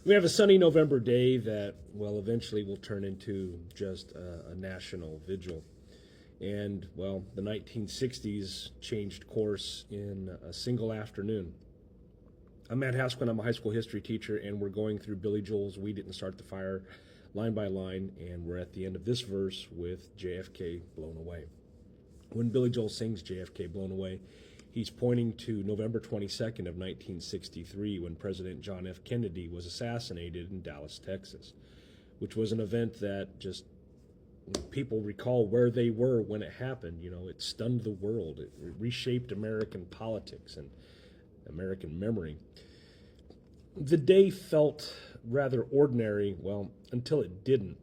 We have a sunny November day that, well, eventually will turn into just a national vigil. And, well, the 1960s changed course in a single afternoon. I'm Matt Haskell, I'm a high school history teacher, and we're going through Billy Joel's We Didn't Start the Fire line by line, and we're at the end of this verse with JFK blown away. When Billy Joel sings JFK blown away, he's pointing to November 22nd of 1963 when President John F. Kennedy was assassinated in Dallas, Texas, which was an event that just people recall where they were when it happened. You know, it stunned the world. It reshaped American politics and American memory. The day felt rather ordinary, well, until it didn't.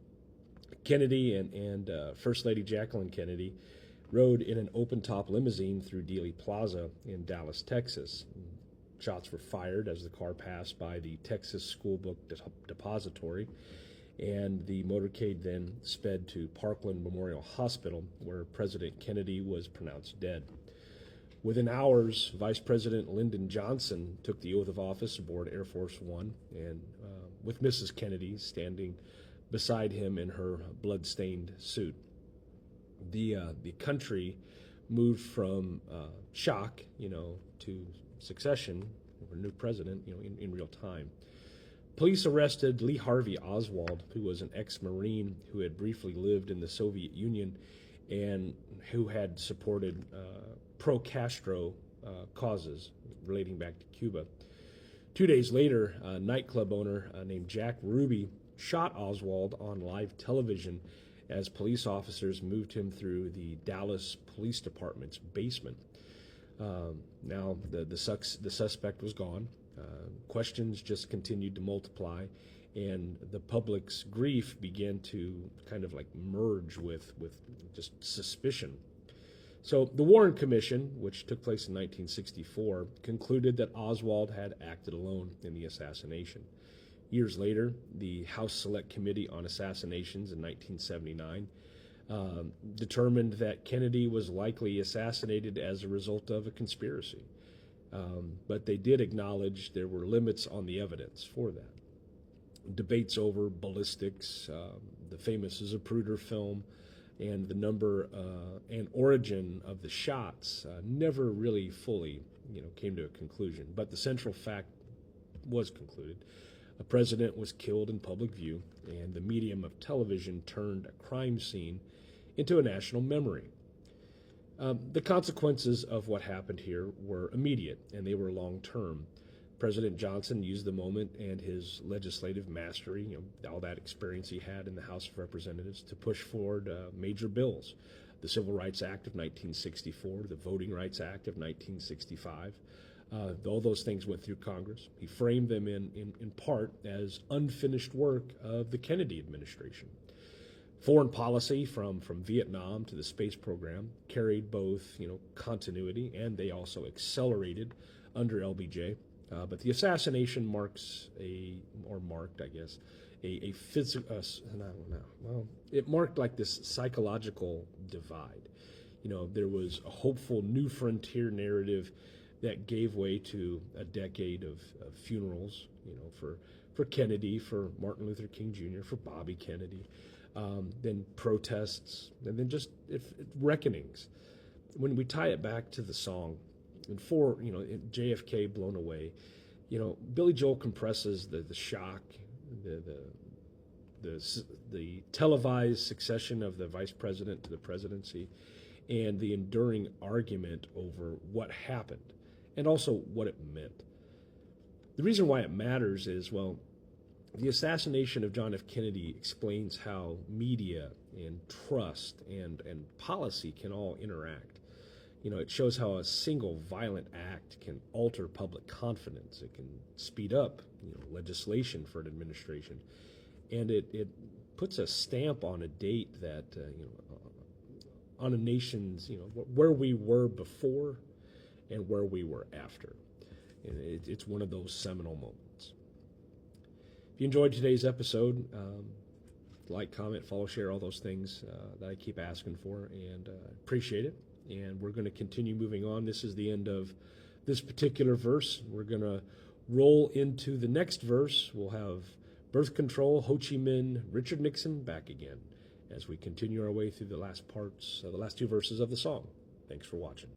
Kennedy and First Lady Jacqueline Kennedy rode in an open-top limousine through Dealey Plaza in Dallas, Texas. Shots were fired as the car passed by the Texas School Book Depository, and the motorcade then sped to Parkland Memorial Hospital, where President Kennedy was pronounced dead. Within hours, Vice President Lyndon Johnson took the oath of office aboard Air Force One, and with Mrs. Kennedy standing beside him in her blood-stained suit. The country moved from shock, to succession of a new president, in real time. Police arrested Lee Harvey Oswald, who was an ex-Marine who had briefly lived in the Soviet Union and who had supported pro-Castro causes relating back to Cuba. 2 days later, a nightclub owner named Jack Ruby shot Oswald on live television as police officers moved him through the Dallas Police Department's basement. Now, the suspect was gone. Questions just continued to multiply, and the public's grief began to kind of like merge with just suspicion. So the Warren Commission, which took place in 1964, concluded that Oswald had acted alone in the assassination. Years later, the House Select Committee on Assassinations in 1979 determined that Kennedy was likely assassinated as a result of a conspiracy. But they did acknowledge there were limits on the evidence for that. Debates over ballistics, the famous Zapruder film, and the number and origin of the shots never really fully came to a conclusion. But the central fact was concluded. A president was killed in public view, and the medium of television turned a crime scene into a national memory. The consequences of what happened here were immediate, and they were long-term. President Johnson used the moment and his legislative mastery, all that experience he had in the House of Representatives, to push forward major bills. The Civil Rights Act of 1964, the Voting Rights Act of 1965. All those things went through Congress. He framed them in part as unfinished work of the Kennedy administration. Foreign policy from Vietnam to the space program carried both continuity, and they also accelerated under LBJ. But the assassination it marked like this psychological divide. There was a hopeful new frontier narrative that gave way to a decade of funerals, for Kennedy, for Martin Luther King Jr., for Bobby Kennedy, then protests, and then just reckonings. When we tie it back to the song, and for JFK blown away, Billy Joel compresses the shock, the televised succession of the vice president to the presidency, and the enduring argument over what happened, and also what it meant. The reason why it matters is, well, the assassination of John F. Kennedy explains how media and trust and policy can all interact. It shows how a single violent act can alter public confidence. It can speed up, legislation for an administration, and it puts a stamp on a date that, on a nation's, where we were before and where we were after. And it's one of those seminal moments. If you enjoyed today's episode, like, comment, follow, share, all those things that I keep asking for, and appreciate it. And we're going to continue moving on. This is the end of this particular verse. We're going to roll into the next verse, we'll have birth control, Ho Chi Minh, Richard Nixon back again as we continue our way through the last two verses of the song. Thanks for watching.